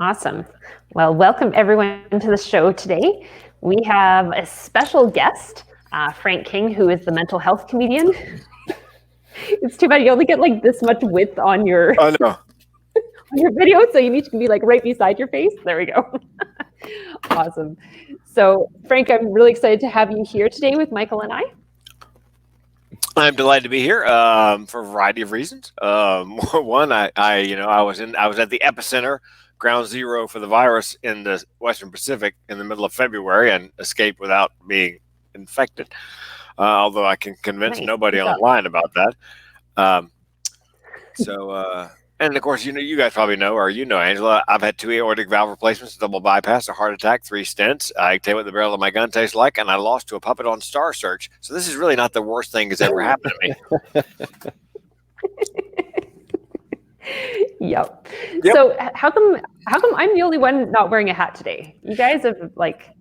Awesome. Well, welcome everyone to the show today. We have a special guest, Frank King, who is the mental health comedian. It's too bad you only get like this much width on your Oh no. on your video, so you need to be like right beside your face. There we go. Awesome. So, Frank, I'm really excited to have you here today with Michael and I. I'm delighted to be here for a variety of reasons. One, I was at the epicenter, ground zero for the virus in the Western Pacific in the middle of February and escaped without being infected. Although I can convince Nice. nobody Good job. online about that. Um, and of course, you guys probably know, or Angela, I've had 2 aortic valve replacements, a double bypass, a heart attack, 3 stents. I tell you what the barrel of my gun tastes like, and I lost to a puppet on Star Search. So this is really not the worst thing that's ever happened to me. Yep. So how come I'm the only one not wearing a hat today? You guys have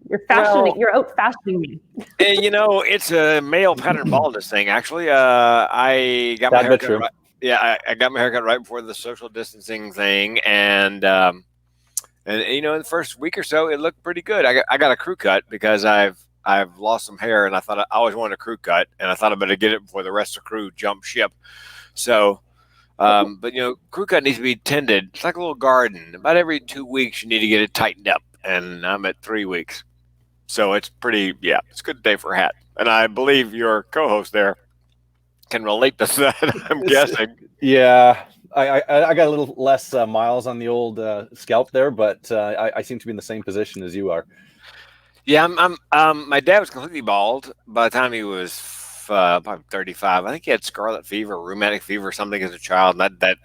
you're out fashioning me. It's a male pattern baldness thing. Actually, I got my haircut right. Yeah, I got my haircut right before the social distancing thing, and in the first week or so, it looked pretty good. I got a crew cut because I've lost some hair, and I thought I always wanted a crew cut, and I thought I better get it before the rest of the crew jump ship. So, but crew cut needs to be tended. It's like a little garden. About every 2 weeks, you need to get it tightened up, and I'm at 3 weeks. So it's it's a good day for a hat. And I believe your co-host there can relate to that, I'm guessing. Yeah, I got a little less miles on the old scalp there, but I seem to be in the same position as you are. Yeah, my dad was completely bald by the time he was probably 35. I think he had scarlet fever, rheumatic fever, or something as a child, and that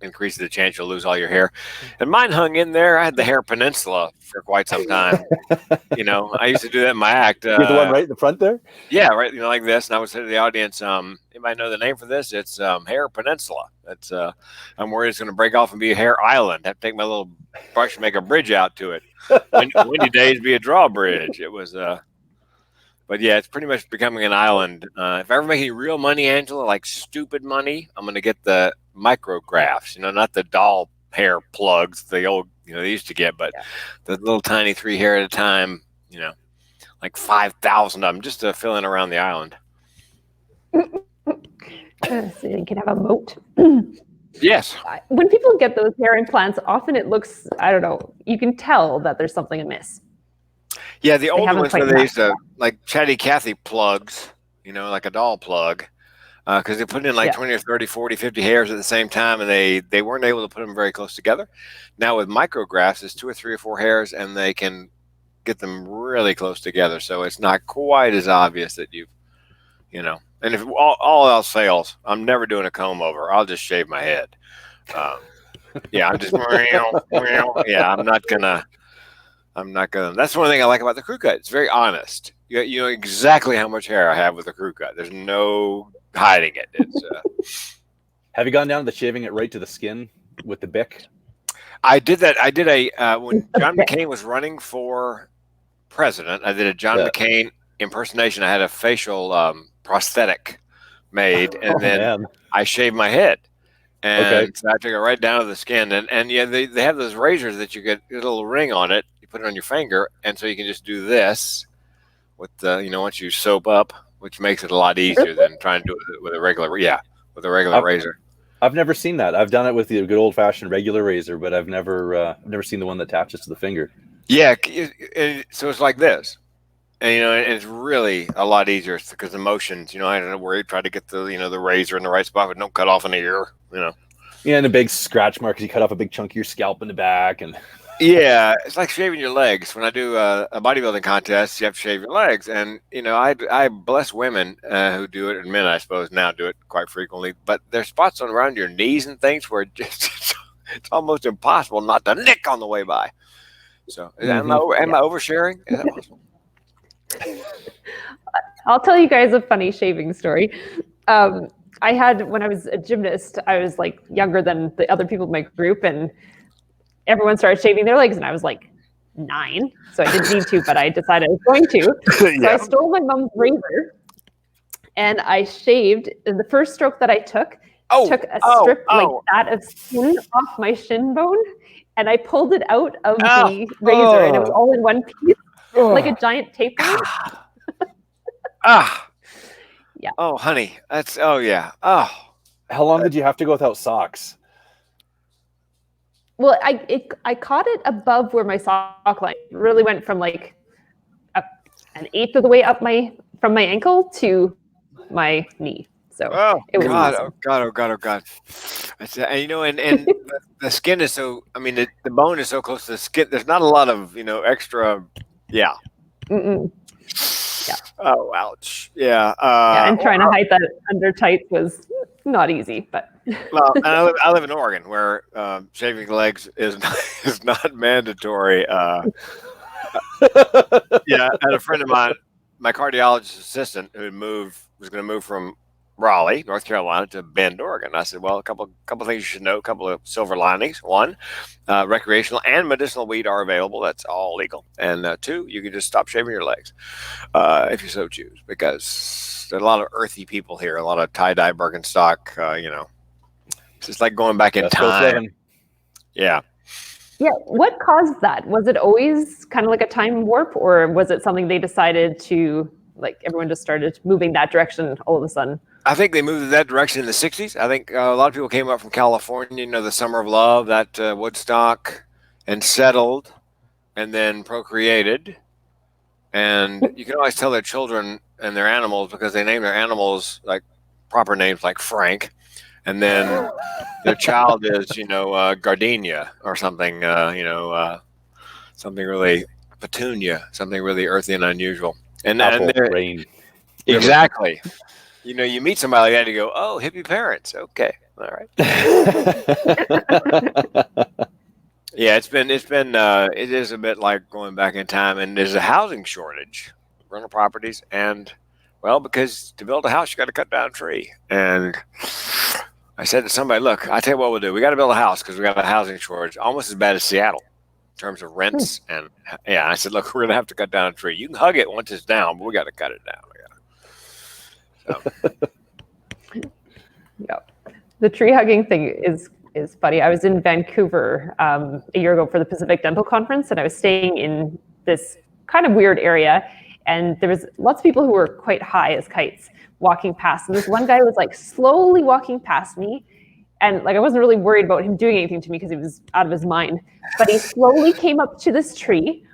increases the chance you'll lose all your hair. And mine hung in there. I had the hair peninsula for quite some time. I used to do that in my act. You have the one right in the front there? Yeah, right. Like this. And I would say to the audience, anybody know the name for this? It's hair peninsula. It's I'm worried it's going to break off and be a hair island. I have to take my little brush and make a bridge out to it. Windy days be a drawbridge. It was but yeah, it's pretty much becoming an island. If I ever make any real money, Angela, like stupid money, I'm going to get the micrographs, not the doll hair plugs, the old, they used to get, but the little tiny 3 hair at a time, like 5,000 of them just to fill in around the island. So you can have a moat. Yes. When people get those hair implants, often it looks, I don't know, you can tell that there's something amiss. Yeah, the old ones where they used to, like Chatty Cathy plugs, like a doll plug, because they put in 20 or 30, 40, 50 hairs at the same time, and they weren't able to put them very close together. Now with micrographs, it's 2 or 3 or 4 hairs, and they can get them really close together, so it's not quite as obvious that and if all else fails, I'm never doing a comb over. I'll just shave my head. I'm just I'm not gonna. That's one thing I like about the crew cut. It's very honest. You know exactly how much hair I have with the crew cut. There's no hiding it. It's. Have you gone down to the shaving it right to the skin with the Bic? I did that. I did when John McCain was running for president. I did a John McCain impersonation. I had a facial prosthetic made, and then I shaved my head. And so I took it right down to the skin, and they have those razors that you get a little ring on it. You put it on your finger, and so you can just do this with the once you soap up, which makes it a lot easier than trying to do it with a regular razor. I've never seen that. I've done it with the good old fashioned regular razor, but I've never seen the one that attaches to the finger. Yeah, so it's like this. And it's really a lot easier because the motions. I don't know where you try to get the the razor in the right spot, but don't cut off an ear. Yeah, and a big scratch mark because you cut off a big chunk of your scalp in the back, and yeah, it's like shaving your legs. When I do a bodybuilding contest, you have to shave your legs, and I bless women who do it, and men I suppose now do it quite frequently. But there's spots around your knees and things where it's almost impossible not to nick on the way by. So am I oversharing? Is that possible? I'll tell you guys a funny shaving story. I had, when I was a gymnast, I was younger than the other people in my group, and everyone started shaving their legs, and I was 9, so I didn't need to, but I decided I was going to. So I stole my mom's razor, and I shaved. And the first stroke that I took a strip like that of skin off my shin bone, and I pulled it out of the razor, and it was all in one piece, like a giant tapeworm. Yeah. Oh, honey, that's yeah. Oh, how long did you have to go without socks? Well, I caught it above where my sock line really went from like an eighth of the way up from my ankle to my knee. So it was awesome. Oh God. And you know, and the skin is so. I mean, the bone is so close to the skin. There's not a lot of extra. Yeah. Mm-mm. Yeah. Oh, ouch. Yeah. And trying to hide that under tights was not easy, but. Well, and I live in Oregon, where shaving legs is not mandatory. Yeah, and a friend of mine, my cardiologist assistant, who was going to move from Raleigh, North Carolina, to Bend, Oregon. I said, well, a couple things you should know, a couple of silver linings. One, recreational and medicinal weed are available. That's all legal. And two, you can just stop shaving your legs if you so choose, because there are a lot of earthy people here, a lot of tie-dye Birkenstock, It's just like going back in time. Yeah. Yeah. What caused that? Was it always kind of like a time warp, or was it something they decided to, like, everyone just started moving that direction all of a sudden? I think they moved in that direction in the 60s. I think a lot of people came up from California, the Summer of Love, that Woodstock, and settled and then procreated. And you can always tell their children and their animals, because they name their animals like proper names like Frank. And then their child is, Gardenia or something, something really Petunia, something really earthy and unusual. And rain. Exactly. You meet somebody like that, you go, oh, hippie parents. Okay. All right. Yeah, it is a bit like going back in time, and there's a housing shortage, rental properties. And well, because to build a house, you got to cut down a tree. And I said to somebody, look, I tell you what we'll do. We got to build a house because we got a housing shortage, almost as bad as Seattle in terms of rents. And I said, look, we're going to have to cut down a tree. You can hug it once it's down, but we got to cut it down. Yeah. The tree hugging thing is funny. I was in Vancouver a year ago for the Pacific Dental Conference, and I was staying in this kind of weird area, and there was lots of people who were quite high as kites walking past. And this one guy was like slowly walking past me, and like I wasn't really worried about him doing anything to me because he was out of his mind. But he slowly came up to this tree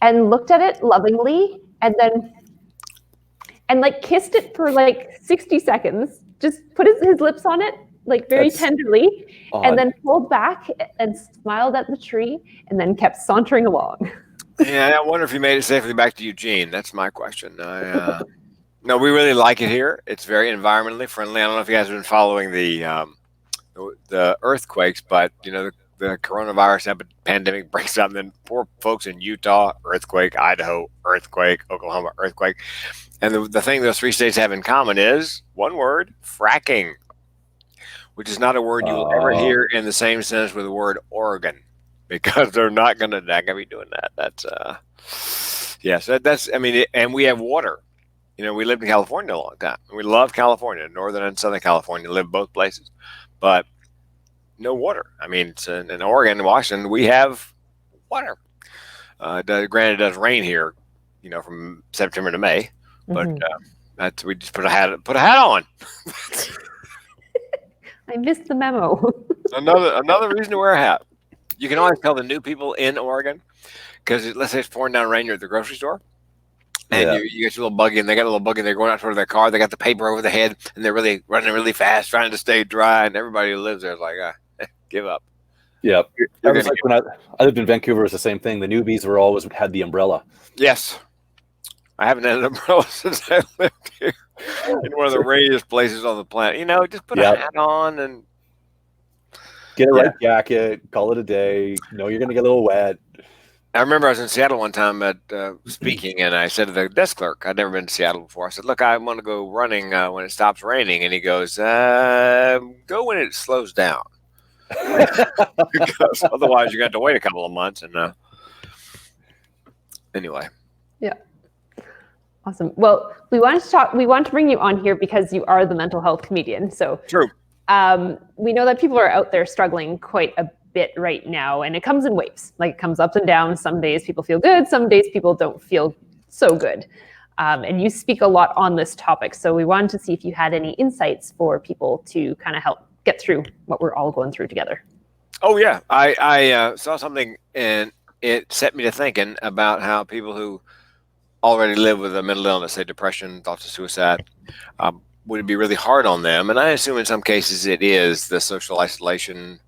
and looked at it lovingly, and like kissed it for like 60 seconds, just put his lips on it, like very tenderly, and then pulled back and smiled at the tree, and then kept sauntering along. Yeah, I wonder if he made it safely back to Eugene. That's my question. No, we really like it here. It's very environmentally friendly. I don't know if you guys have been following the earthquakes, but the coronavirus pandemic breaks out, and then poor folks in Utah, earthquake, Idaho, earthquake, Oklahoma, earthquake. And the thing those three states have in common is one word: fracking, which is not a word you will ever hear in the same sentence with the word Oregon, because they're not going to be doing that. That's that's. I mean, and we have water. We lived in California a long time. We love California, Northern and Southern California. Live both places, but no water. I mean, in Oregon and Washington, we have water. Granted, it does rain here, from September to May, but we just put a hat on. I missed the memo. Another reason to wear a hat. You can always tell the new people in Oregon, because let's say it's pouring down rain, you're at the grocery store, and you get your little buggy, and they got a little buggy, and they're going out toward their car, they got the paper over their head, and they're really running really fast, trying to stay dry, and everybody who lives there is like, give up. Yep. That was like when I lived in Vancouver, it was the same thing. The newbies always had the umbrella. Yes. I haven't had an umbrella since I lived here in one of the rainiest places on the planet. Just put a hat on and get a red jacket, call it a day. You're going to get a little wet. I remember I was in Seattle one time at speaking, and I said to the desk clerk, I'd never been to Seattle before. I said, look, I want to go running when it stops raining. And he goes, go when it slows down. Because otherwise you're going to have to wait a couple of months. And anyway. Yeah. Awesome. Well, we want to bring you on here because you are the mental health comedian. So true. We know that people are out there struggling quite a bit right now, and it comes in waves. Like it comes ups and downs. Some days people feel good, some days people don't feel so good. And you speak a lot on this topic, so we wanted to see if you had any insights for people to kind of help get through what we're all going through together. Oh yeah, I saw something and it set me to thinking about how people who already live with a mental illness, say depression, thoughts of suicide, would it be really hard on them? And I assume in some cases it is the social isolation,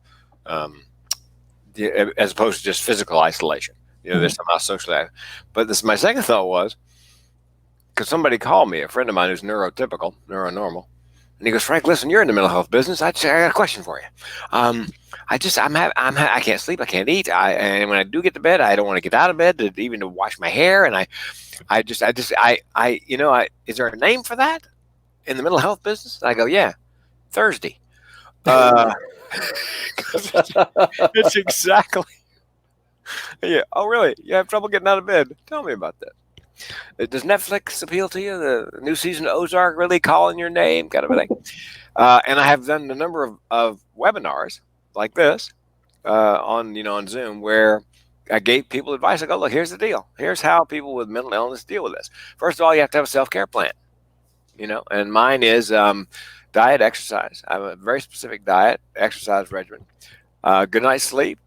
as opposed to just physical isolation. There's somehow social. But my second thought was, because somebody called me, a friend of mine who's neuronormal, and he goes, "Frank, listen, you're in the mental health business. I got a question for you. I can't sleep, I can't eat, and when I do get to bed, I don't want to get out of bed even to wash my hair, and is there a name for that in the mental health business?" And I go, "Yeah, Thursday." It's exactly. Yeah. Oh, really? You have trouble getting out of bed? Tell me about that. Does Netflix appeal to you? The new season of Ozark really calling your name, kind of a thing. And I have done a number of webinars like this on Zoom where I gave people advice. I go, look, here's the deal. Here's how people with mental illness deal with this. First of all, you have to have a self-care plan. And mine is diet, exercise. I have a very specific diet, exercise regimen, good night's sleep.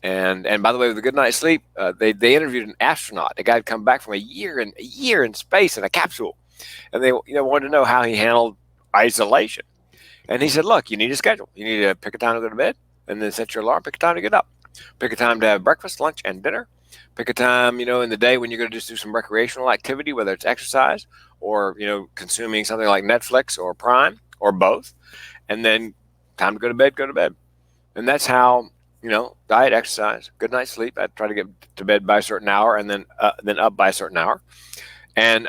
And by the way, with a good night's sleep, they interviewed an astronaut, a guy who'd come back from a year in space in a capsule, and they wanted to know how he handled isolation. And he said, look, you need a schedule. You need to pick a time to go to bed, and then set your alarm. Pick a time to get up. Pick a time to have breakfast, lunch, and dinner. Pick a time, in the day when you're going to just do some recreational activity, whether it's exercise or consuming something like Netflix or Prime or both. And then time to go to bed. Go to bed. And that's how. Diet, exercise, good night's sleep. I try to get to bed by a certain hour and then up by a certain hour. And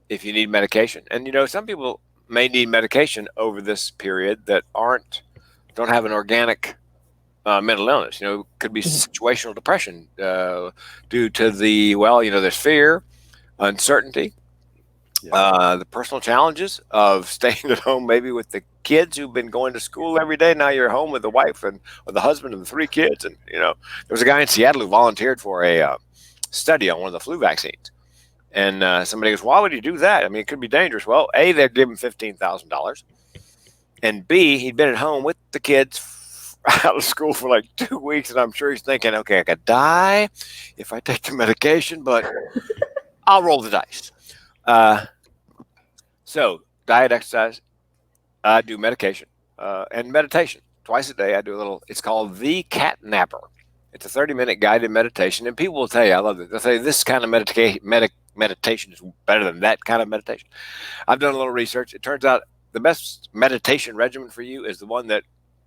if you need medication, and some people may need medication over this period that don't have an organic mental illness. Could be situational depression due to there's fear, uncertainty, the personal challenges of staying at home, maybe with the kids who've been going to school every day. Now you're home with the wife and with the husband and the 3 kids. And, there was a guy in Seattle who volunteered for a study on one of the flu vaccines. And somebody goes, why would he do that? I mean, it could be dangerous. Well, A, they'd give him $15,000. And B, he'd been at home with the kids out of school for like 2 weeks. And I'm sure he's thinking, okay, I could die if I take the medication, but I'll roll the dice. So diet, exercise, I do medication, and meditation twice a day. I do it's called the Cat Napper. It's a 30-minute guided meditation. And people will tell you, I love it. They'll say this kind of meditation is better than that kind of meditation. I've done a little research. It turns out the best meditation regimen for you is the one that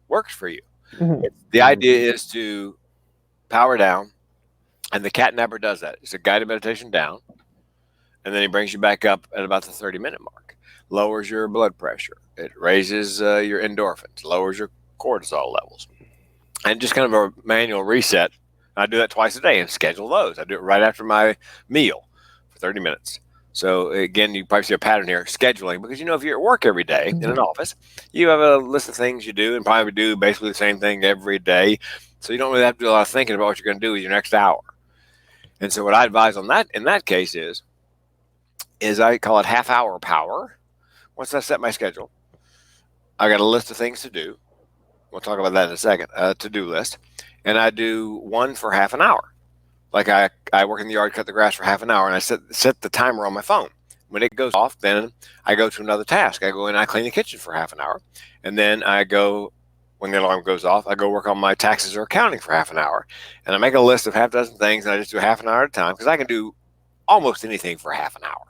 works for you. Mm-hmm. The idea is to power down, and the Cat Napper does that. It's a guided meditation down. And then he brings you back up at about the 30-minute mark. Lowers your blood pressure. It raises your endorphins, lowers your cortisol levels. And just kind of a manual reset. I do that twice a day and schedule those. I do it right after my meal for 30 minutes. So again, you probably see a pattern here, scheduling, because if you're at work every day in an office, you have a list of things you do and probably do basically the same thing every day. So you don't really have to do a lot of thinking about what you're going to do with your next hour. And so what I advise on that in that case is I call it half-hour power. Once I set my schedule, I got a list of things to do. We'll talk about that in a second, to-do list. And I do one for half an hour. Like I work in the yard, cut the grass for half an hour, and I set the timer on my phone. When it goes off, then I go to another task. I go in, I clean the kitchen for half an hour. And then I go, when the alarm goes off, I go work on my taxes or accounting for half an hour. And I make a list of half a dozen things, and I just do half an hour at a time, because I can do almost anything for half an hour.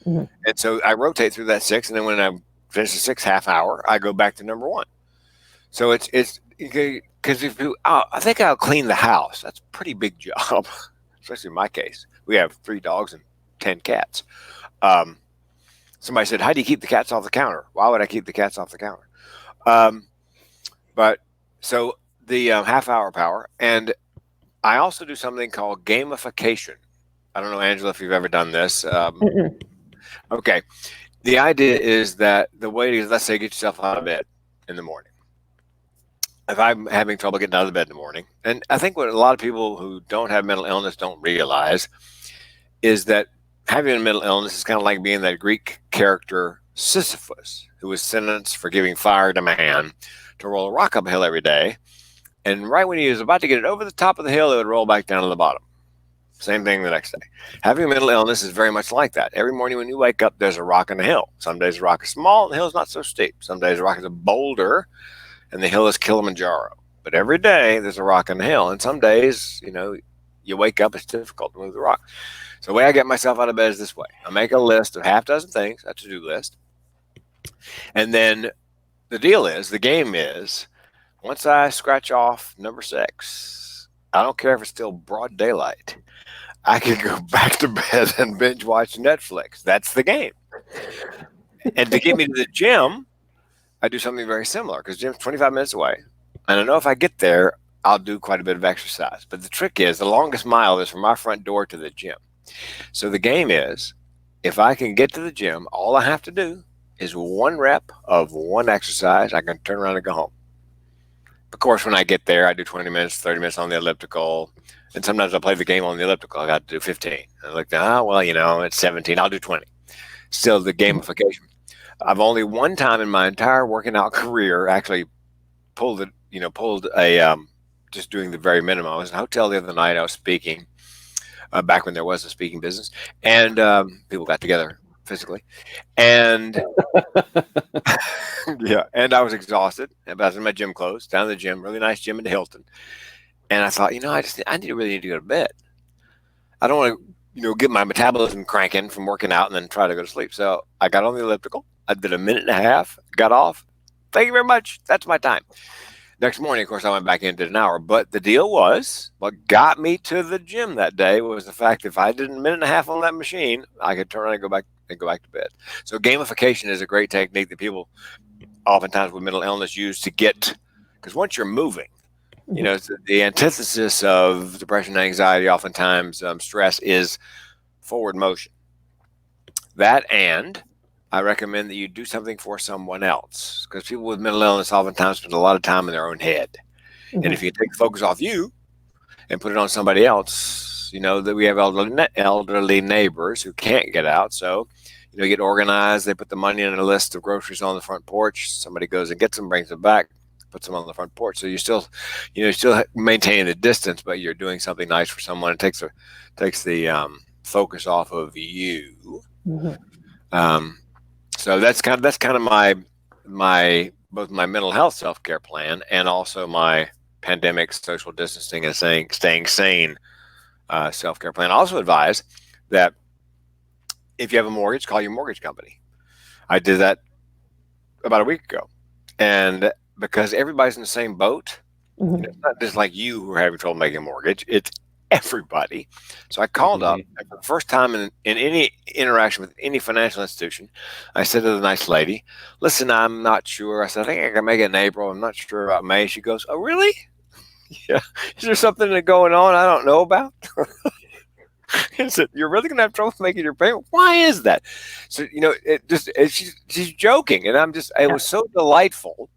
Mm-hmm. And so I rotate through that 6, and then when I finish the 6 half hour, I go back to number 1. So it's because I think I'll clean the house. That's a pretty big job, especially in my case. We have 3 dogs and 10 cats. Somebody said, "How do you keep the cats off the counter?" Why would I keep the cats off the counter? But so the half-hour power, and I also do something called gamification. I don't know, Angela, if you've ever done this. Okay. The idea is that the way to, let's say, get yourself out of bed in the morning. if I'm having trouble getting out of the bed in the morning, and I think what a lot of people who don't have mental illness don't realize is that having a mental illness is kind of like being that Greek character Sisyphus, who was sentenced for giving fire to man to roll a rock up a hill every day. And right when he was about to get it over the top of the hill, it would roll back down to the bottom. Same thing the next day. Having a mental illness is very much like that. Every morning when you wake up, there's a rock on the hill. Some days the rock is small and the hill is not so steep. Some days the rock is a boulder and the hill is Kilimanjaro. But every day there's a rock on the hill. And some days, you wake up, it's difficult to move the rock. So the way I get myself out of bed is this way. I make a list of half dozen things, a to-do list. And then the game is, once I scratch off number 6, I don't care if it's still broad daylight, I can go back to bed and binge watch Netflix. That's the game. And to get me to the gym, I do something very similar because the gym's 25 minutes away. And I know if I get there, I'll do quite a bit of exercise. But the trick is the longest mile is from my front door to the gym. So the game is, if I can get to the gym, all I have to do is 1 rep of 1 exercise. I can turn around and go home. Of course, when I get there, I do 20 minutes, 30 minutes on the elliptical. And sometimes I play the game on the elliptical. I got to do 15. I look down, it's 17. I'll do 20. Still the gamification. I've only one time in my entire working out career actually pulled a just doing the very minimum. I was in a hotel the other night. I was speaking back when there was a speaking business, and people got together physically, and yeah, and I was exhausted. But I was in my gym clothes, down in the gym, really nice gym in the Hilton, and I thought, I really need to go to bed. I don't want to, get my metabolism cranking from working out and then try to go to sleep. So I got on the elliptical. I did a minute and a half, got off. Thank you very much. That's my time. Next morning, of course, I went back in and did an hour. But the deal was, what got me to the gym that day was the fact that if I did a minute and a half on that machine, I could turn around and go back to bed. So gamification is a great technique that people oftentimes with mental illness use to get, because once you're moving, it's the antithesis of depression and anxiety, oftentimes stress, is forward motion. That, and I recommend that you do something for someone else, because people with mental illness oftentimes spend a lot of time in their own head. Mm-hmm. And if you take the focus off you and put it on somebody else, that we have elderly neighbors who can't get out. So, get organized. They put the money in a list of groceries on the front porch. Somebody goes and gets them, brings them back, puts them on the front porch. So you still maintaining the distance, but you're doing something nice for someone. It takes the focus off of you. Mm-hmm. So that's kind of my both my mental health self-care plan and also my pandemic social distancing and staying sane self-care plan. I also advise that if you have a mortgage, call your mortgage company. I did that about a week ago, and because everybody's in the same boat, mm-hmm. It's not just like you who are having trouble making a mortgage. It's everybody. So I called up, and for the first time in any interaction with any financial institution, I said to the nice lady, "Listen, I'm not sure." I said, "I think I can make it in April. I'm not sure about May." She goes, "Oh, really? Yeah. Is there something going on I don't know about?" I said, "You're really going to have trouble making your payment? Why is that?" So, she's joking. And it was so delightful.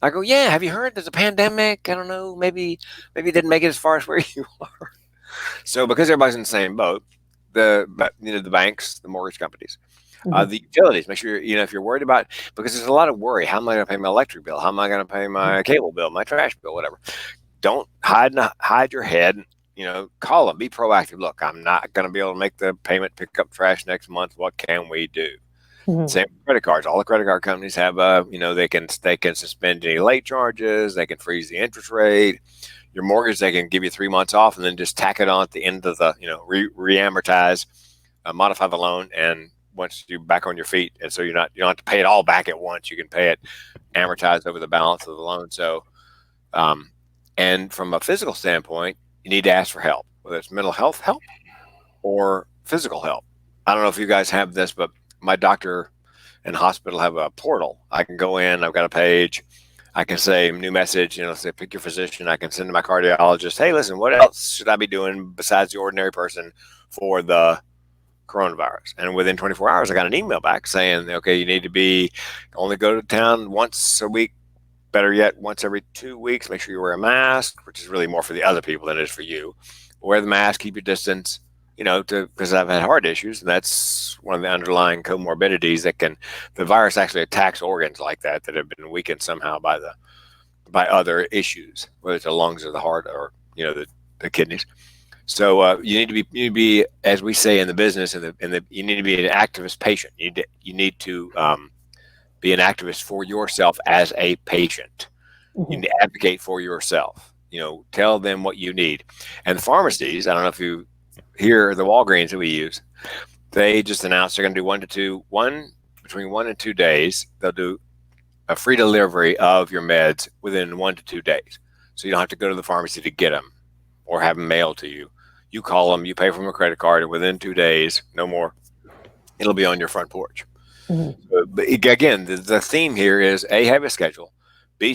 I go, "Yeah, have you heard there's a pandemic? I don't know, maybe you didn't make it as far as where you are." So because everybody's in the same boat, the banks, the mortgage companies, mm-hmm. The utilities, make sure, if you're worried about, because there's a lot of worry. How am I going to pay my electric bill? How am I going to pay my cable bill, my trash bill, whatever? Don't hide your head. Call them, be proactive. Look, I'm not going to be able to make the payment, pick up trash next month. What can we do? Mm-hmm. Same with credit cards. All the credit card companies have, they can suspend any late charges. They can freeze the interest rate. Your mortgage, they can give you 3 months off and then just tack it on at the end of the, re-amortize, modify the loan, and once you're back on your feet, and so you don't have to pay it all back at once. You can pay it amortized over the balance of the loan. So, and from a physical standpoint, you need to ask for help, whether it's mental health help or physical help. I don't know if you guys have this, but my doctor and hospital have a portal. I can go in, I've got a page. I can say new message, say pick your physician. I can send to my cardiologist, "Hey, listen, what else should I be doing besides the ordinary person for the coronavirus?" And within 24 hours, I got an email back saying, "Okay, you need to only go to town once a week better yet, once every 2 weeks, make sure you wear a mask, which is really more for the other people than it is for you. Wear the mask, keep your distance, because I've had heart issues, and that's one of the underlying comorbidities the virus actually attacks organs like that have been weakened somehow by other issues, whether it's the lungs or the heart or, the kidneys. So you need to be, as we say in the business, you need to be an activist patient. You need to be an activist for yourself as a patient. You need to advocate for yourself. Tell them what you need. And the pharmacies, I don't know if you hear the Walgreens that we use, they just announced they're going to do between 1 and 2 days. They'll do a free delivery of your meds within 1 to 2 days. So you don't have to go to the pharmacy to get them or have them mailed to you. You call them, you pay from a credit card, and within 2 days, no more, it'll be on your front porch. But again, the theme here is A, have a schedule, B,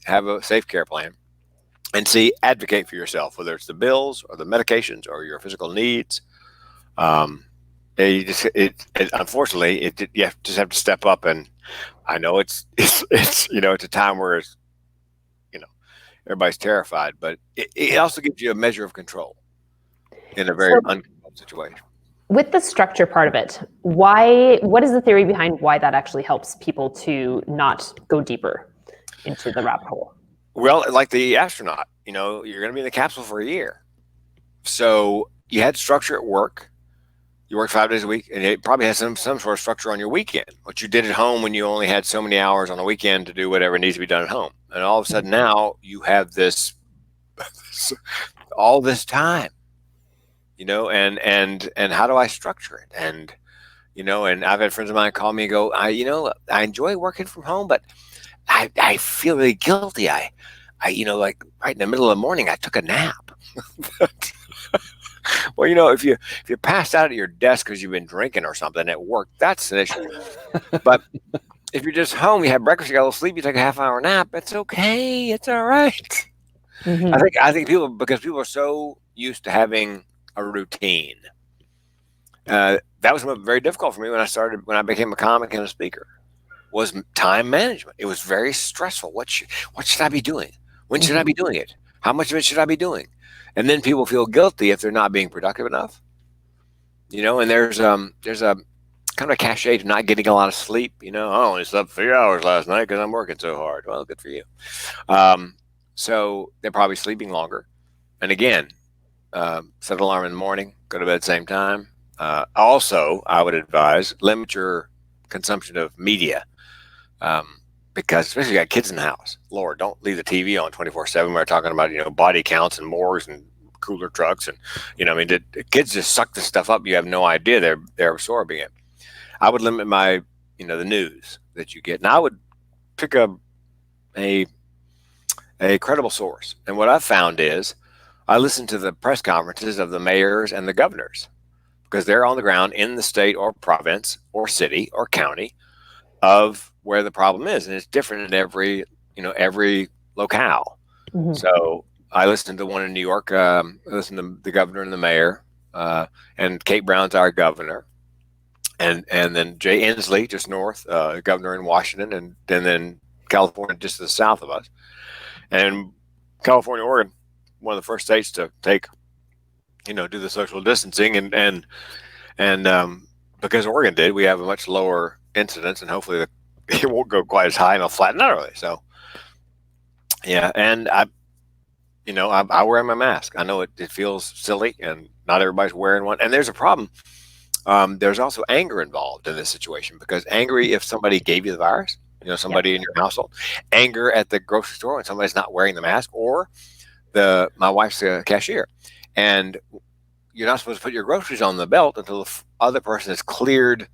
have a safe care plan, and C, advocate for yourself, whether it's the bills or the medications or your physical needs. Unfortunately, you just have to step up, and I know it's a time where everybody's terrified, but it also gives you a measure of control in a very uncontrolled situation. With the structure part of it, what is the theory behind why that actually helps people to not go deeper into the rabbit hole? Well, like the astronaut, you're going to be in the capsule for a year. So you had structure at work. You worked 5 days a week, and it probably has some sort of structure on your weekend. What you did at home when you only had so many hours on the weekend to do whatever needs to be done at home. And all of a sudden now you have all this time, and how do I structure it? And, and I've had friends of mine call me and go, I enjoy working from home, but I feel really guilty. I like right in the middle of the morning, I took a nap. Well, if you passed out at your desk because you've been drinking or something at work, that's an issue. But if you're just home, you have breakfast, you got a little sleep, you take a half-hour nap, it's okay. It's all right. I think because people are so used to having a routine. That was very difficult for me when I became a comic and a speaker. Was time management. It was very stressful. What should I be doing? When should I be doing it? How much of it should I be doing? And then people feel guilty if they're not being productive enough. And there's a kind of a cachet to not getting a lot of sleep. I only slept 3 hours last night because I'm working so hard. Well, good for you. So they're probably sleeping longer. And again, set an alarm in the morning, go to bed at the same time. Also, I would advise limit your consumption of media. Because especially if you got kids in the house, Lord, don't leave the TV on 24/7. We're talking about, body counts and morgues and cooler trucks. And, the kids just suck this stuff up. You have no idea they're absorbing it. I would limit my, the news that you get. And I would pick a credible source. And what I've found is I listen to the press conferences of the mayors and the governors because they're on the ground in the state or province or city or county of where the problem is, and it's different in every locale. So I listened to one in New York. I listened to the governor and the mayor, and Kate Brown's our governor, and then Jay Inslee just north, governor in Washington, and then California just to the south of us, and California, Oregon, one of the first states to take, do the social distancing, and because Oregon did, we have a much lower incidence, and hopefully it won't go quite as high, and it'll flatten out early. So, yeah, and I wear my mask. I know it feels silly, and not everybody's wearing one. And there's a problem. There's also anger involved in this situation because angry if somebody gave you the virus, somebody in your household, anger at the grocery store when somebody's not wearing the mask, or my wife's a cashier, and you're not supposed to put your groceries on the belt until the other person has cleared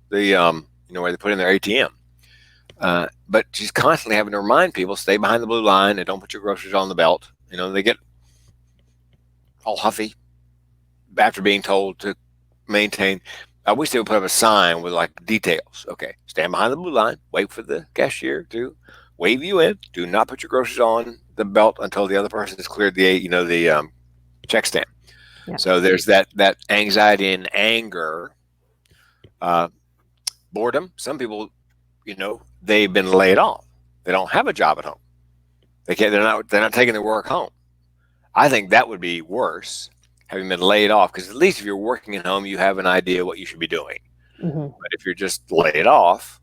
the where they put in their ATM. But she's constantly having to remind people, stay behind the blue line and don't put your groceries on the belt. They get all huffy after being told to maintain. I wish they would put up a sign with like details. Okay, stand behind the blue line, wait for the cashier to wave you in. Do not put your groceries on the belt until the other person has cleared the check stand. Yeah. So there's that anxiety and anger, boredom. Some people, they've been laid off. They don't have a job at home. They're not taking their work home. I think that would be worse, having been laid off, because at least if you're working at home, you have an idea what you should be doing. Mm-hmm. But if you're just laid off,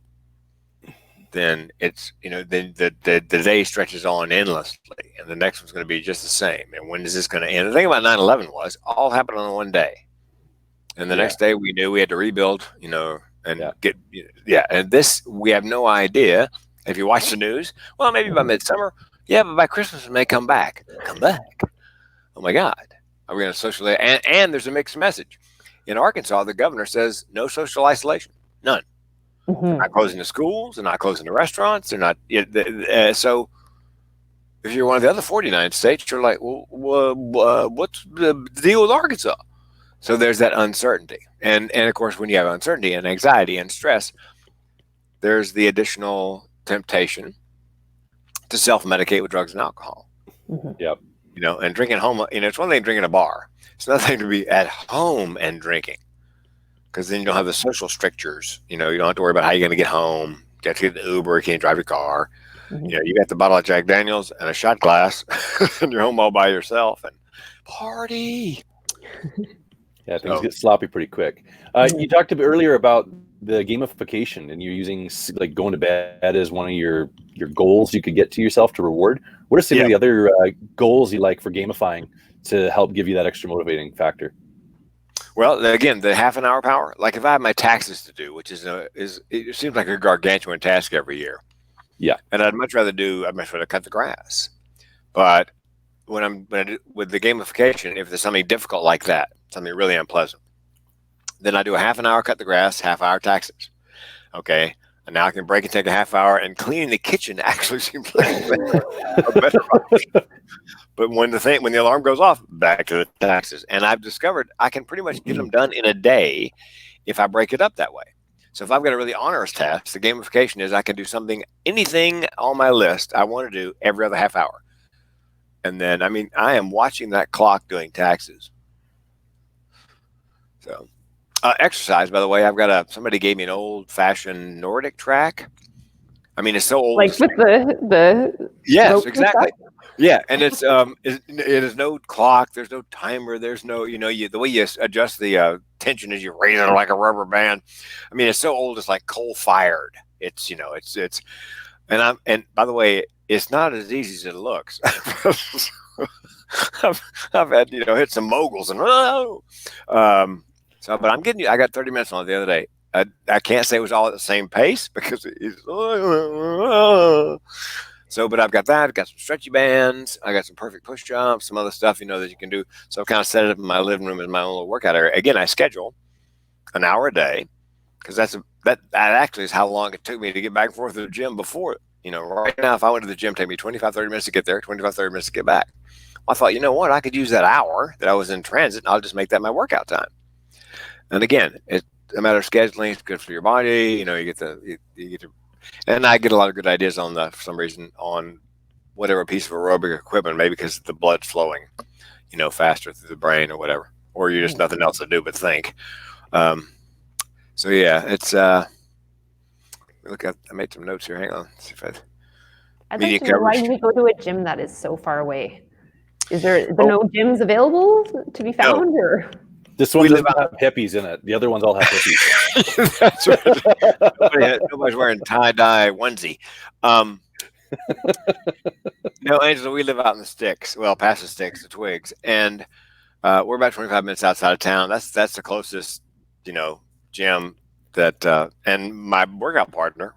then it's, then the day stretches on endlessly, and the next one's going to be just the same. And when is this going to end? The thing about 9/11 was all happened on one day, and the next day we knew we had to rebuild, and and this, we have no idea. If you watch the news, well, maybe by midsummer, but by Christmas it may come back. Oh my God, are we going to socially? And there's a mixed message. In Arkansas, the governor says no social isolation, none. Mm-hmm. They're not closing the schools. They're not closing the restaurants. They're not. So if you're one of the other 49 states, you're like, well, what's the deal with Arkansas? So there's that uncertainty. And of course, when you have uncertainty and anxiety and stress, there's the additional temptation to self-medicate with drugs and alcohol. Mm-hmm. Yep. And drinking at home, it's one thing drinking at a bar. It's another thing to be at home and drinking. Because then you don't have the social strictures. You don't have to worry about how you're going to get home. You have to get the Uber. You can't drive your car. Mm-hmm. You got the bottle of Jack Daniels and a shot glass, and you're home all by yourself and party. Yeah, things get sloppy pretty quick. You talked earlier about the gamification, and you're using like going to bed as one of your goals you could get to yourself to reward. What are some of the other goals you like for gamifying to help give you that extra motivating factor? Well, again, the half an hour power. Like if I have my taxes to do, which it seems like a gargantuan task every year. Yeah, and I'd much rather cut the grass. But when I do with the gamification, if there's something difficult like that, something really unpleasant, then I do a half an hour cut the grass, half hour taxes. Okay, and now I can break and take a half hour, and cleaning the kitchen actually seems like a better option. But when the alarm goes off, back to the taxes. And I've discovered I can pretty much get them done in a day if I break it up that way. So if I've got a really onerous task, the gamification is I can do anything on my list I want to do every other half hour. And then, I am watching that clock doing taxes. So exercise, by the way, somebody gave me an old fashioned Nordic track. It's so old. Like with the yes, exactly. Yeah, and it is no clock. There's no timer. There's no, the way you adjust the tension is you raise it like a rubber band. It's so old. It's like coal fired. It's and by the way, it's not as easy as it looks. I've had hit some moguls and but I got 30 minutes on it the other day. I can't say it was all at the same pace because it's. But I've got that. I've got some stretchy bands. I got some perfect push jumps, some other stuff, that you can do. So I've kind of set it up in my living room as my own little workout area. Again, I schedule an hour a day because that actually is how long it took me to get back and forth to the gym before. Right now, if I went to the gym, it'd take me 25, 30 minutes to get there, 25, 30 minutes to get back. Well, I thought, you know what? I could use that hour that I was in transit, and I'll just make that my workout time. And again, it's a matter of scheduling. It's good for your body. You get to. And I get a lot of good ideas for some reason, on whatever piece of aerobic equipment, maybe because the blood's flowing, faster through the brain or whatever, or you're just nothing else to do but think. So yeah, it's, I made some notes here. Hang on. See if I'd like to know why you go to a gym that is so far away. Is there no gyms available to be found? No. Or? This one doesn't have hippies in it. The other ones all have hippies. That's right. Nobody's wearing tie-dye onesie. Angela, we live out in the sticks. Well, past the sticks, the twigs. And we're about 25 minutes outside of town. That's the closest, gym that, and my workout partner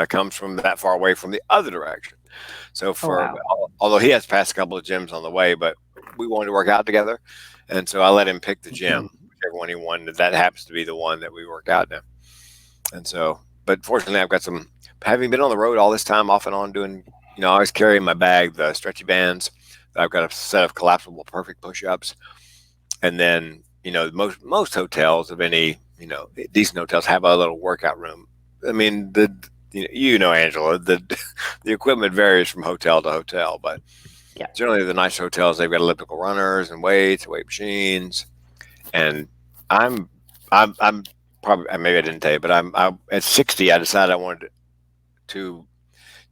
comes from that far away from the other direction. So although he has passed a couple of gyms on the way, but we wanted to work out together. And so I let him pick the gym, whichever one he wanted. That happens to be the one that we work out in. And so, but fortunately, I've got having been on the road all this time, off and on doing, I always carry in my bag the stretchy bands. I've got a set of collapsible perfect push-ups. And then, most hotels of any, decent hotels have a little workout room. Angela, the equipment varies from hotel to hotel, but generally the nice hotels, they've got elliptical runners and weight machines. And I'm probably, maybe I didn't tell you, but I'm at 60. I decided I wanted to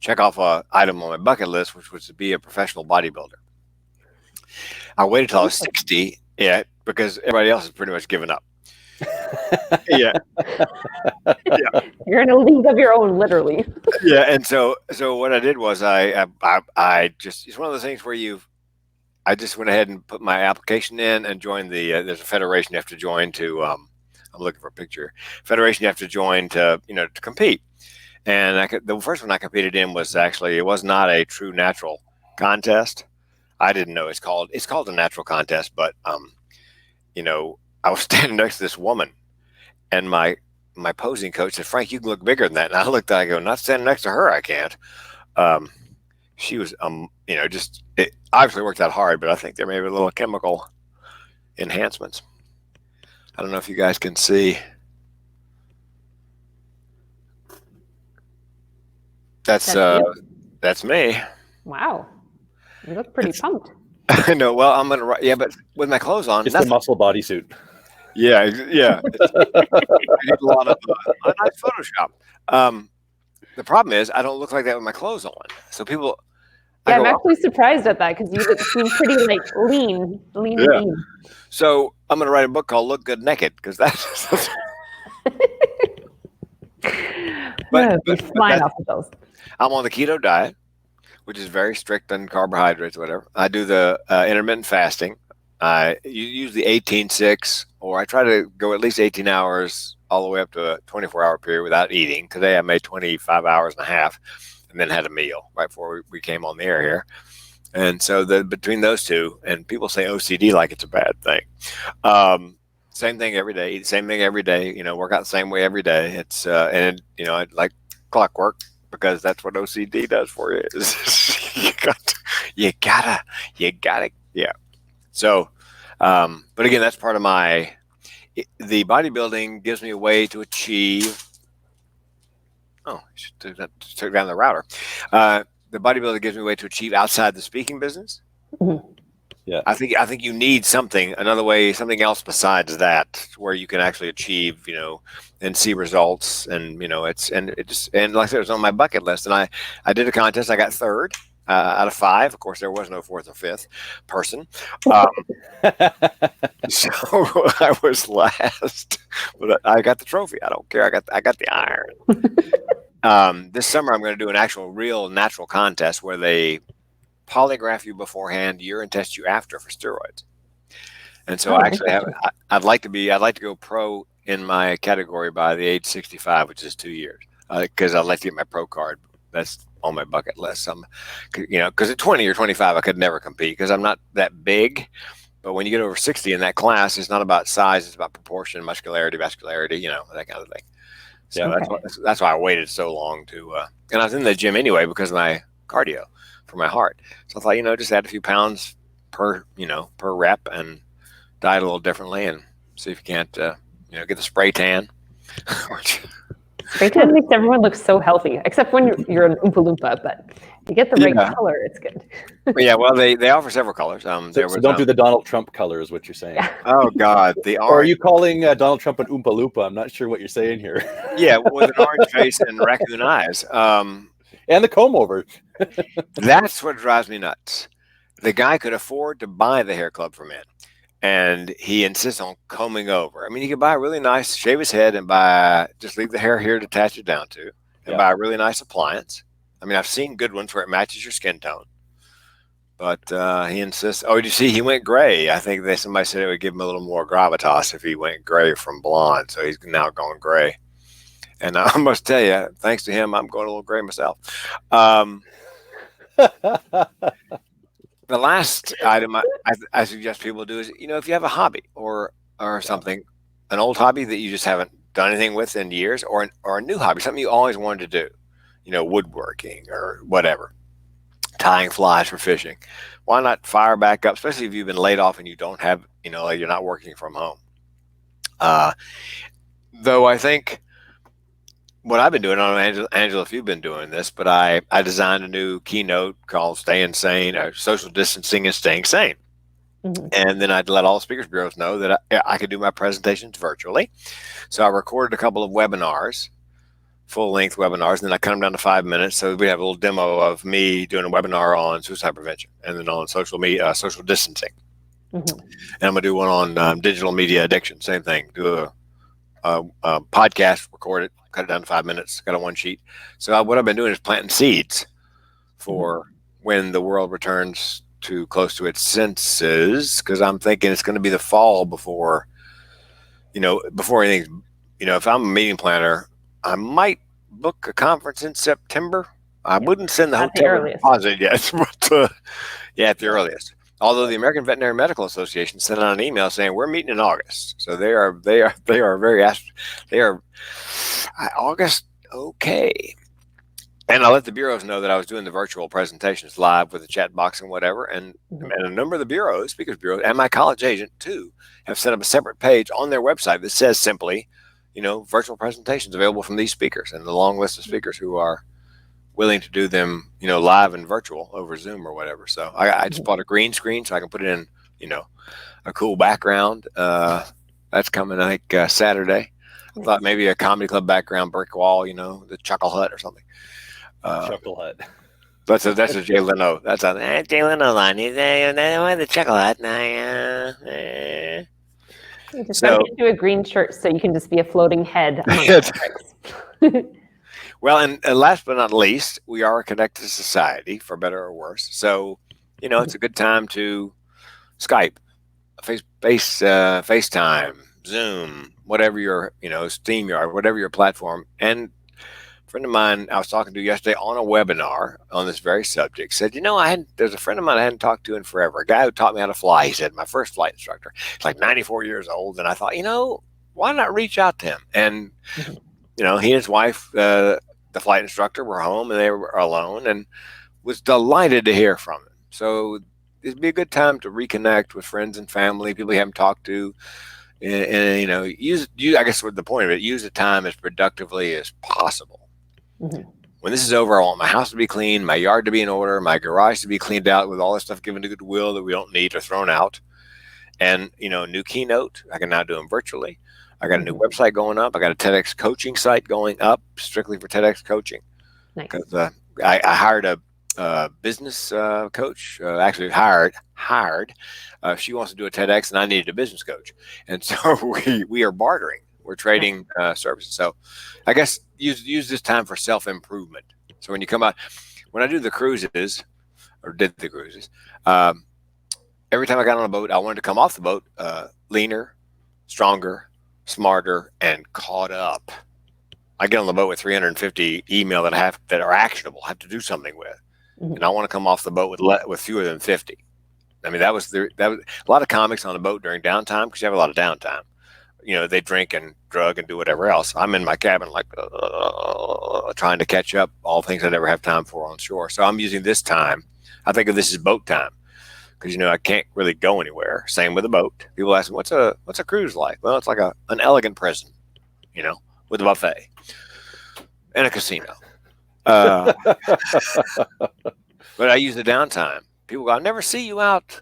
check off a item on my bucket list, which was to be a professional bodybuilder. I waited till I was 60, because everybody else has pretty much given up. Yeah. You're in a league of your own, literally. Yeah, and so what I did was I just, it's one of those things where I just went ahead and put my application in and joined there's a federation you have to join to I'm looking for a picture. Federation you have to join to to compete. And the first one I competed in was actually, it was not a true natural contest. I didn't know it's called a natural contest, but I was standing next to this woman, and my posing coach said, "Frank, you can look bigger than that." And I looked, I go, "Not standing next to her, I can't." She was just, it obviously worked out hard, but I think there may be a little chemical enhancements. I don't know if you guys can see. That's me. Wow, you look pretty pumped. I know. Well, I'm gonna write. Yeah, but with my clothes on, it's a muscle bodysuit. Yeah. I get a lot of nice Photoshop. The problem is I don't look like that with my clothes on. So people. Yeah, I'm actually surprised at that, because you seem pretty lean. Yeah. So I'm gonna write a book called "Look Good Naked," because that's. but flying off the pills. I'm on the keto diet, which is very strict on carbohydrates, whatever. I do the intermittent fasting. I use the 18-6, or I try to go at least 18 hours all the way up to a 24-hour period without eating. Today I made 25 hours and a half and then had a meal right before we came on the air here. And so between those two, and people say OCD like it's a bad thing. Same thing every day, eat the same thing every day, work out the same way every day. It's, like clockwork, because that's what OCD does for you. you gotta, yeah. So, but again, that's part of the bodybuilding gives me a way to achieve. Oh, I should took down the router. The bodybuilding gives me a way to achieve outside the speaking business. Mm-hmm. Yeah, I think you need another way, something else besides that, where you can actually achieve, and see results, and and like I said, it was on my bucket list, and I did a contest, I got third out of 5. Of course, there was no 4th or 5th person, so I was last, but I got the trophy. I don't care. I got the iron. This summer, I'm going to do an actual, real, natural contest where they polygraph you beforehand, urine test you after for steroids. And so I actually I'd like to go pro in my category by the age 65, which is 2 years, because I'd like to get my pro card. That's on my bucket list. Because at 20 or 25, I could never compete because I'm not that big. But when you get over 60 in that class, it's not about size; it's about proportion, muscularity, vascularity, that kind of thing. So that's why I waited so long to. And I was in the gym anyway because of my cardio for my heart. So I thought, just add a few pounds per rep and diet a little differently, and see if you can't, get the spray tan. Spray tan makes everyone look so healthy, except when you're an Oompa Loompa, but you get the right color, it's good. Yeah, well, they offer several colors. So don't do the Donald Trump color, is what you're saying. Yeah. Oh, God. The orange. Or are you calling Donald Trump an Oompa Loompa? I'm not sure what you're saying here. Yeah, with an orange face and raccoon eyes. And the comb over. That's what drives me nuts. The guy could afford to buy the hair club for men, and he insists on combing over. I mean, he could buy a really nice, shave his head and just leave the hair here to attach it down to, and buy a really nice appliance. I mean, I've seen good ones where it matches your skin tone. But he insists. Oh, did you see? He went gray. I think somebody said it would give him a little more gravitas if he went gray from blonde. So he's now going gray. And I must tell you, thanks to him, I'm going a little gray myself. The last item I suggest people do is, if you have a hobby or something, an old hobby that you just haven't done anything with in years, or a new hobby, something you always wanted to do, woodworking or whatever, tying flies for fishing. Why not fire back up, especially if you've been laid off and you don't have, you're not working from home. Though I think what I've been doing, I don't know, Angela, if you've been doing this, but I designed a new keynote called Staying Sane, or Social Distancing and Staying Sane. Mm-hmm. And then I'd let all the speakers bureaus know that I could do my presentations virtually. So I recorded a couple of webinars full-length webinars, and then I cut them down to 5 minutes. So we have a little demo of me doing a webinar on suicide prevention, and then on social media, social distancing. And I'm gonna do one on digital media addiction. Same thing. Do a podcast, record it, cut it down to 5 minutes. Got a one sheet. So what I've been doing is planting seeds for when the world returns to close to its senses, because I'm thinking it's going to be the fall before anything. If I'm a meeting planner, I might book a conference in September. I wouldn't send the hotel deposit yet, but at the earliest. Although the American Veterinary Medical Association sent out an email saying we're meeting in August, so they are August, okay. And I let the bureaus know that I was doing the virtual presentations live with the chat box and whatever. And a number of the bureaus, speakers bureaus, and my college agent too, have set up a separate page on their website that says simply, virtual presentations available from these speakers, and the long list of speakers who are willing to do them, live and virtual over Zoom or whatever. So I just bought a green screen so I can put it in, a cool background. That's coming, I think, Saturday. I thought maybe a comedy club background, brick wall, the Chuckle Hut or something. Chuckle Hut. That's a Jay Leno. That's a Jay Leno line. He's the Chuckle Hut. You just gotta get into a green shirt so you can just be a floating head. Well, and last but not least, we are a connected society, for better or worse. So, it's a good time to Skype, FaceTime, Zoom, whatever your, StreamYard, whatever your platform. And a friend of mine I was talking to yesterday on a webinar on this very subject said, there's a friend of mine I hadn't talked to in forever, a guy who taught me how to fly. He said, my first flight instructor. He's like 94 years old. And I thought, why not reach out to him? And, he and his wife, the flight instructor, were home and they were alone, and was delighted to hear from him. So it'd be a good time to reconnect with friends and family, people you haven't talked to. And I guess what the point of it, use the time as productively as possible. When this is over, I want my house to be clean, my yard to be in order, my garage to be cleaned out with all this stuff given to goodwill that we don't need or thrown out. And, new keynote, I can now do them virtually. I got a new website going up. I got a TEDx coaching site going up strictly for TEDx coaching. Because I hired a business coach, actually hired. She wants to do a TEDx, and I needed a business coach. And so we are bartering. We're trading services. So I guess use this time for self-improvement. So when you come out, when I do the cruises, or did the cruises, every time I got on a boat, I wanted to come off the boat leaner, stronger, smarter, and caught up. I get on the boat with 350 email that are actionable, have to do something with, and I want to come off the boat with fewer than 50. I mean, that was a lot of comics on the boat during downtime, because you have a lot of downtime. They drink and drug and do whatever else. I'm in my cabin, trying to catch up all things I never have time for on shore. So I'm using this time. I think of this as boat time, because I can't really go anywhere. Same with a boat. People ask me, what's a cruise like? Well, it's like an elegant prison, with a buffet and a casino. But I use the downtime. People go, I never see you out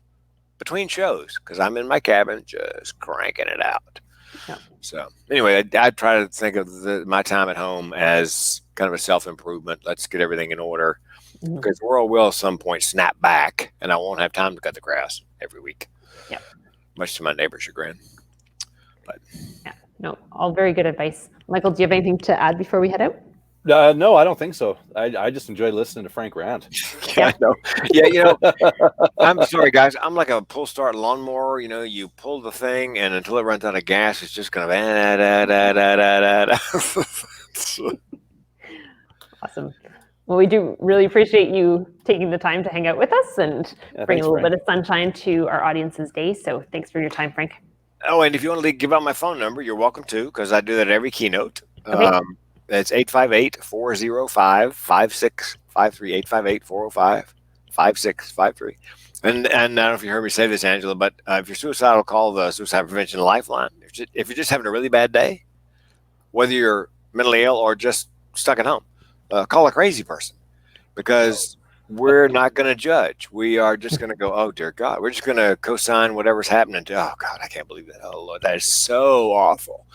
between shows, because I'm in my cabin just cranking it out. Yeah. So anyway, I try to think of my time at home as kind of a self-improvement. Let's get everything in order, because the world will at some point snap back, and I won't have time to cut the grass every week. Yeah, much to my neighbor's chagrin. But all very good advice. Michael, do you have anything to add before we head out? No, I don't think so. I just enjoy listening to Frank rant. Yeah, I know. Yeah, I'm sorry, guys. I'm like a pull start lawnmower. You pull the thing, and until it runs out of gas, it's just kind of Awesome. Well, we do really appreciate you taking the time to hang out with us and bring a little bit of sunshine to our audience's day. So thanks for your time, Frank. Oh, and if you want to give out my phone number, you're welcome to, because I do that at every keynote. Okay. It's 858-405-5653, 858-405-5653. And I don't know if you heard me say this, Angela, but if you're suicidal, call the Suicide Prevention Lifeline. If you're just having a really bad day, whether you're mentally ill or just stuck at home, call a crazy person, because we're not going to judge. We are just going to go, oh, dear God. We're just going to co-sign whatever's happening to, oh, God, I can't believe that. Oh, Lord, that is so awful.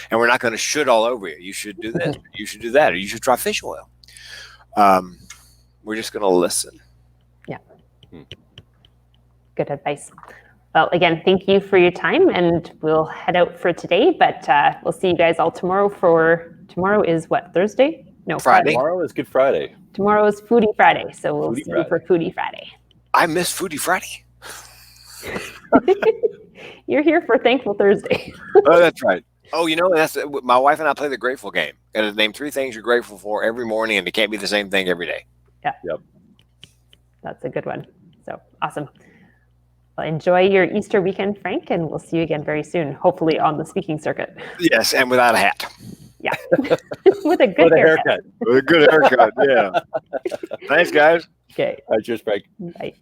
And we're not going to shit all over you. You should do this. You should do that. Or you should try fish oil. We're just going to listen. Yeah. Good advice. Well, again, thank you for your time, and we'll head out for today, but we'll see you guys all tomorrow tomorrow is what, Thursday? No, Friday. Tomorrow is Good Friday. Tomorrow is Foodie Friday, so we'll see you for Foodie Friday. I miss Foodie Friday. You're here for Thankful Thursday. Oh, that's right. Oh, that's my wife and I play the grateful game. Got to name 3 things you're grateful for every morning, and it can't be the same thing every day. Yeah. Yep. That's a good one. So awesome. Well, enjoy your Easter weekend, Frank, and we'll see you again very soon, hopefully on the speaking circuit. Yes, and without a hat. Yeah. With a good haircut. With a good haircut, yeah. Thanks, guys. Okay. All right, cheers, Frank. Bye.